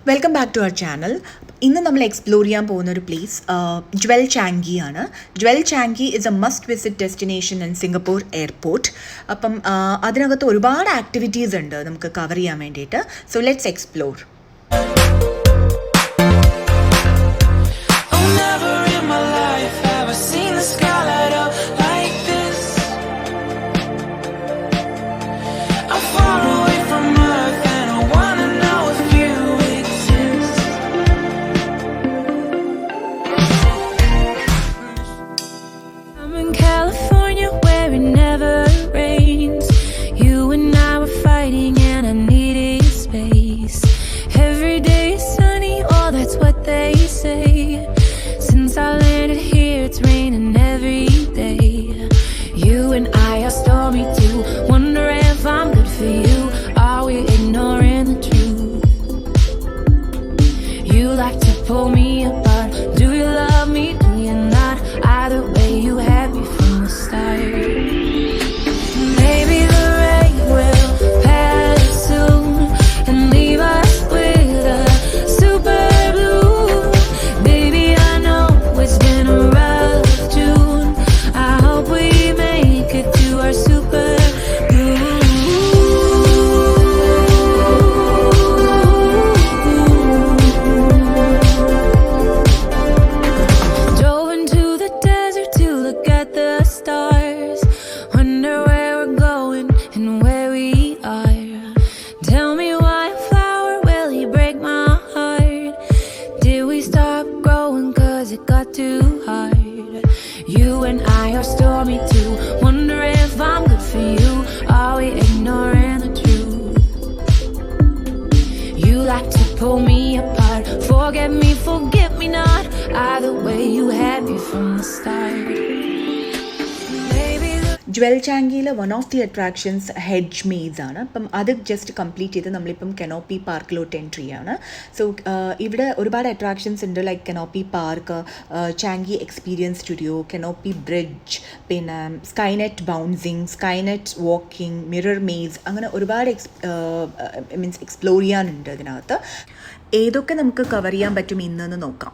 Welcome back to our channel. ഇന്ന് നമ്മൾ explore ചെയ്യാൻ പോകുന്ന ഒരു പ്ലേസ് ജ്വൽ ചാങ്കി ആണ്. Jewel Changi is A must visit destination in Singapore airport. അപ്പം അതിനകത്ത് ഒരുപാട് ആക്ടിവിറ്റീസ് ഉണ്ട് നമുക്ക് കവർ ചെയ്യാൻ വേണ്ടിയിട്ട്. So let's explore. Pull me apart. Do you love me? Do you not? Either way, you had me from the start. Maybe the rain will pass soon and leave us with a super blue. Baby, I know it's been a rough June. I hope we make it to our super blue. Stormy too. Wonder if I'm good for you. Are we ignoring the truth? You like to pull me apart. Forget me, forget me not. Either way, you had me from the start. Jewel ചാങ്കിയിലെ one of the attractions hedge maze ആണ്. അപ്പം അത് just complete ചെയ്ത് നമ്മളിപ്പം canopy പാർക്കിലോട്ട് entry ആണ്. So ഇവിടെ ഒരുപാട് അട്രാക്ഷൻസ് ഉണ്ട്, like canopy park, Changi experience studio, canopy bridge, പിന്നെ sky net bouncing, sky net walking, mirror maze, അങ്ങനെ ഒരുപാട് എക്സ്പ്ലോർ ചെയ്യാനുണ്ട് ഇതിനകത്ത്. ഏതൊക്കെ നമുക്ക് കവർ ചെയ്യാൻ പറ്റും ഇന്നെന്ന് നോക്കാം.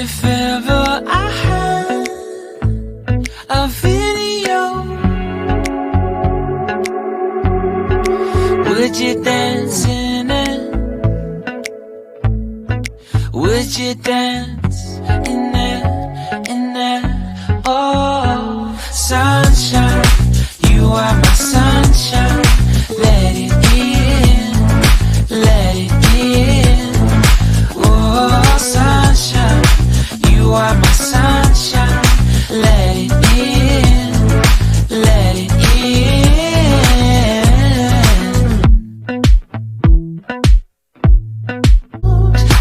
If ever I had a video, would you dance in it? Would you dance in it, in it? Oh, sunshine, you are my sunshine. Let it in, let it in. Oh, sunshine, you are my sunshine. Let it in, let it in.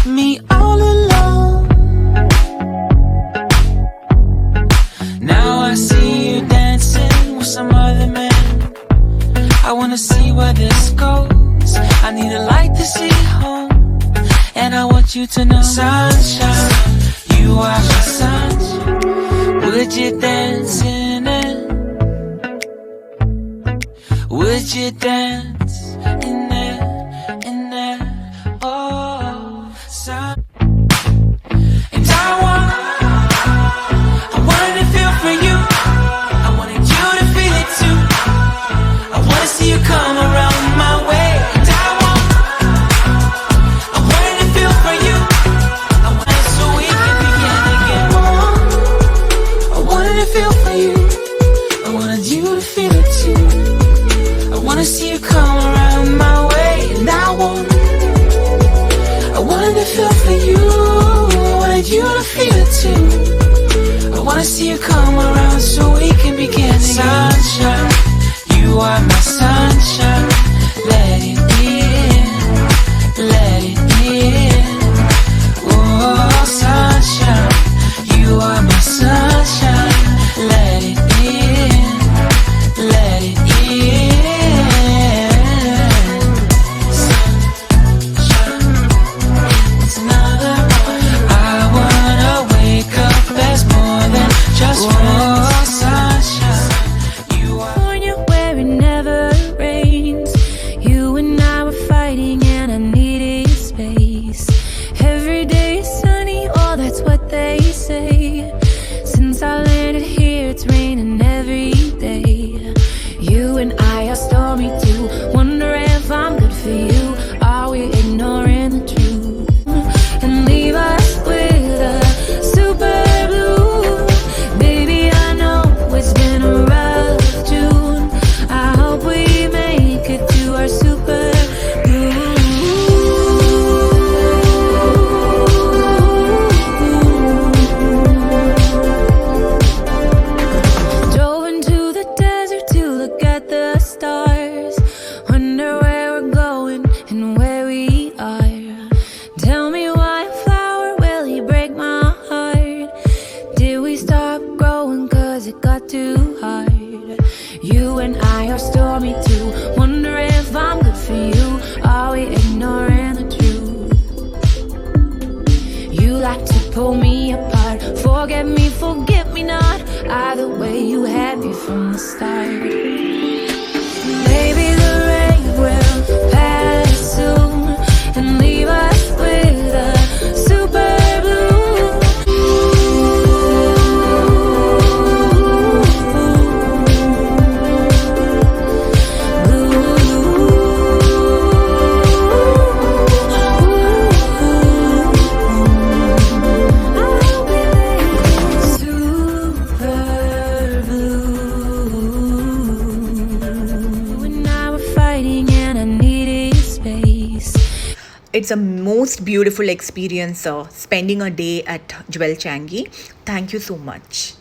Me all alone. Now I see you dancing with some other man. I wanna see where this goes. I need a light to see home, and I want you to know, sunshine, you are my sunshine. Would you dance in it? Would you dance in it, in it? Oh, sun. And I wanted to feel for you. I wanted you to feel it too. I wanna see you come around my way. And I wanted to feel for you. I wanted so we can begin again. I wanted to feel for you. I wanted you to feel it too. I wanna see you come around my way. And I wanted to feel for you. I wanted you to feel it too. I wanna see you come around so we can begin again. Sunshine, you are my sunshine. Let it in, let it in. Oh, sunshine, you are my sunshine. Let it in, let it in. Sunshine, it's another morning. I wanna wake up as more than just friends. Oh, sunshine, you are. California where it never rains. You and I were fighting and I needed space. Every day is sunny, oh that's what they say. Since I landed here it's raining every day. You and I are stormy too. Wonder if I'm good for you. Are we ignoring the truth? And leave us with a super blue. Baby, I know it's been a rough June. I hope we make it to our super blue. Drove into the desert to look at the stars. Wonder where we're going and where we are. Tell me why a flower will he break my heart? Did we stop growing cause it got too hard? You and I are stormy too. Wonder if I'm good for you. Are we ignoring the truth? You like to pull me apart. Forget me, forget me not. Either way you had me from the start. Maybe the rain will pass soon and leave us with a super blue. It's a most beautiful experience spending a day at Jewel Changi. Thank you so much.